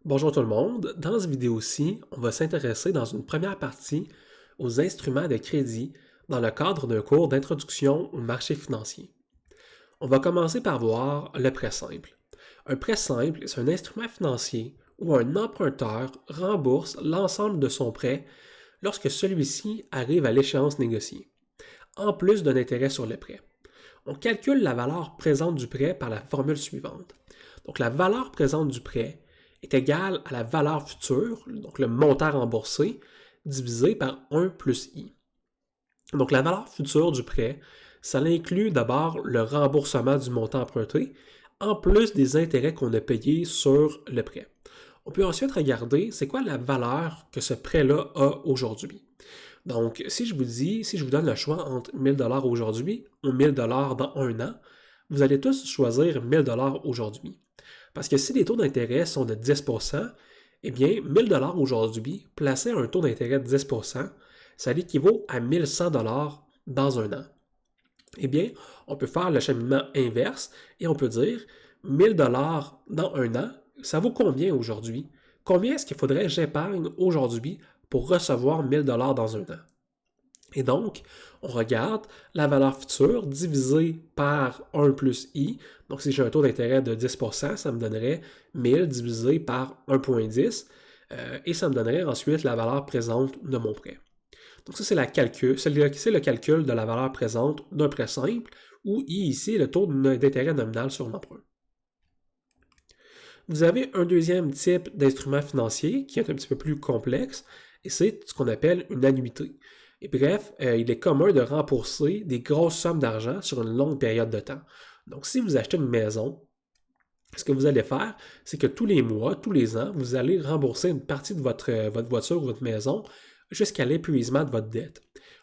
Bonjour tout le monde, dans cette vidéo-ci, on va s'intéresser dans une première partie aux instruments de crédit dans le cadre d'un cours d'introduction au marché financier. On va commencer par voir le prêt simple. Un prêt simple, c'est un instrument financier où un emprunteur rembourse l'ensemble de son prêt lorsque celui-ci arrive à l'échéance négociée, en plus d'un intérêt sur le prêt. On calcule la valeur présente du prêt par la formule suivante. Donc la valeur présente du prêt est égale à la valeur future, donc le montant remboursé, divisé par 1 plus I. Donc la valeur future du prêt, ça inclut d'abord le remboursement du montant emprunté, en plus des intérêts qu'on a payés sur le prêt. On peut ensuite regarder c'est quoi la valeur que ce prêt-là a aujourd'hui. Donc, si je vous donne le choix entre 1000 $ aujourd'hui ou 1000 $ dans un an, vous allez tous choisir 1000 $ aujourd'hui. Parce que si les taux d'intérêt sont de 10%, eh bien, 1000 $ aujourd'hui, placé à un taux d'intérêt de 10%, ça équivaut à 1100 $ dans un an. Eh bien, on peut faire le cheminement inverse et on peut dire 1000 $ dans un an, ça vaut combien aujourd'hui? Combien est-ce qu'il faudrait que j'épargne aujourd'hui pour recevoir 1000 $ dans un an? Et donc, on regarde la valeur future divisée par 1 plus I. Donc, si j'ai un taux d'intérêt de 10%, ça me donnerait 1000 divisé par 1,10 et ça me donnerait ensuite la valeur présente de mon prêt. Donc, ça, c'est le calcul de la valeur présente d'un prêt simple, où I ici est le taux d'intérêt nominal sur l'emprunt. Vous avez un deuxième type d'instrument financier qui est un petit peu plus complexe, et c'est ce qu'on appelle une annuité. Et bref, il est commun de rembourser des grosses sommes d'argent sur une longue période de temps. Donc, si vous achetez une maison, ce que vous allez faire, c'est que tous les mois, tous les ans, vous allez rembourser une partie de votre voiture ou votre maison jusqu'à l'épuisement de votre dette.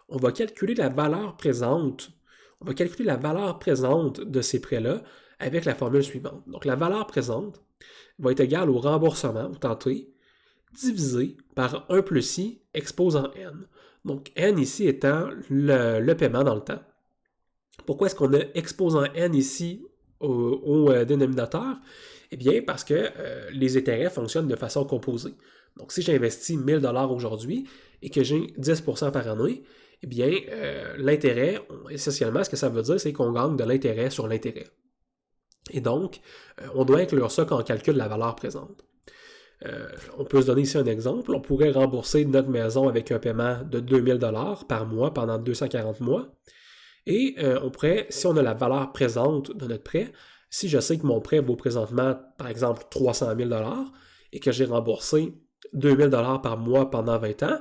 On va calculer la valeur présente. On va calculer la valeur présente de ces prêts-là avec la formule suivante. Donc, la valeur présente va être égale au remboursement, tenté, divisé par 1 plus I exposant N. Donc, N ici étant le paiement dans le temps. Pourquoi est-ce qu'on a exposant N ici au dénominateur? Eh bien, parce que les intérêts fonctionnent de façon composée. Donc, si j'investis 1000 $ aujourd'hui et que j'ai 10% par année, eh bien, l'intérêt, essentiellement, ce que ça veut dire, c'est qu'on gagne de l'intérêt sur l'intérêt. Et donc, on doit inclure ça quand on calcule la valeur présente. On peut se donner ici un exemple. On pourrait rembourser notre maison avec un paiement de 2000 $ par mois pendant 240 mois. Et on pourrait, si on a la valeur présente de notre prêt, si je sais que mon prêt vaut présentement, par exemple, 300 000 $ et que j'ai remboursé 2000 $ par mois pendant 20 ans,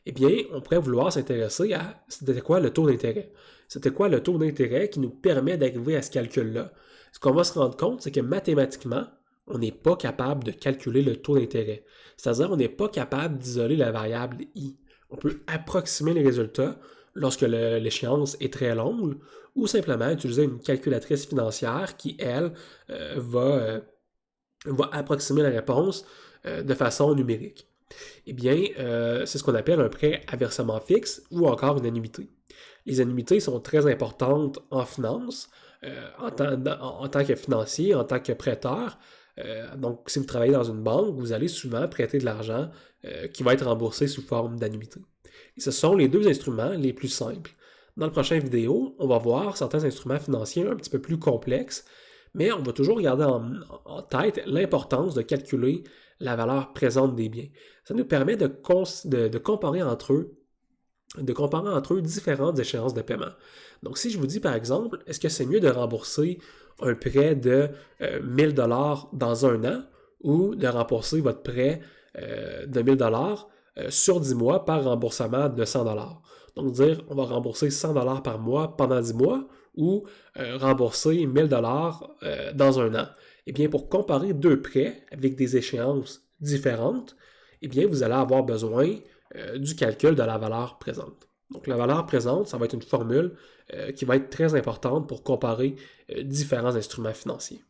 eh bien, on pourrait vouloir s'intéresser à c'était quoi le taux d'intérêt. C'était quoi le taux d'intérêt qui nous permet d'arriver à ce calcul-là. Ce qu'on va se rendre compte, c'est que mathématiquement, on n'est pas capable de calculer le taux d'intérêt. C'est-à-dire, on n'est pas capable d'isoler la variable I. On peut approximer les résultats lorsque l'échéance est très longue ou simplement utiliser une calculatrice financière qui, elle, va approximer la réponse de façon numérique. Eh bien, c'est ce qu'on appelle un prêt à versement fixe ou encore une annuité. Les annuités sont très importantes en finance, en tant que financier, en tant que prêteur. Donc, si vous travaillez dans une banque, vous allez souvent prêter de l'argent qui va être remboursé sous forme d'annuité. Et ce sont les deux instruments les plus simples. Dans la prochaine vidéo, on va voir certains instruments financiers un petit peu plus complexes, mais on va toujours garder en tête l'importance de calculer la valeur présente des biens. Ça nous permet de comparer entre eux différentes échéances de paiement. Donc, si je vous dis, par exemple, est-ce que c'est mieux de rembourser un prêt de 1000 $ dans un an ou de rembourser votre prêt de 1000 $ sur 10 mois par remboursement de 100 $. Donc, dire, on va rembourser 100 $ par mois pendant 10 mois ou rembourser 1000 $ dans un an. Eh bien, pour comparer deux prêts avec des échéances différentes, eh bien, vous allez avoir besoin du calcul de la valeur présente. Donc, la valeur présente, ça va être une formule qui va être très importante pour comparer différents instruments financiers.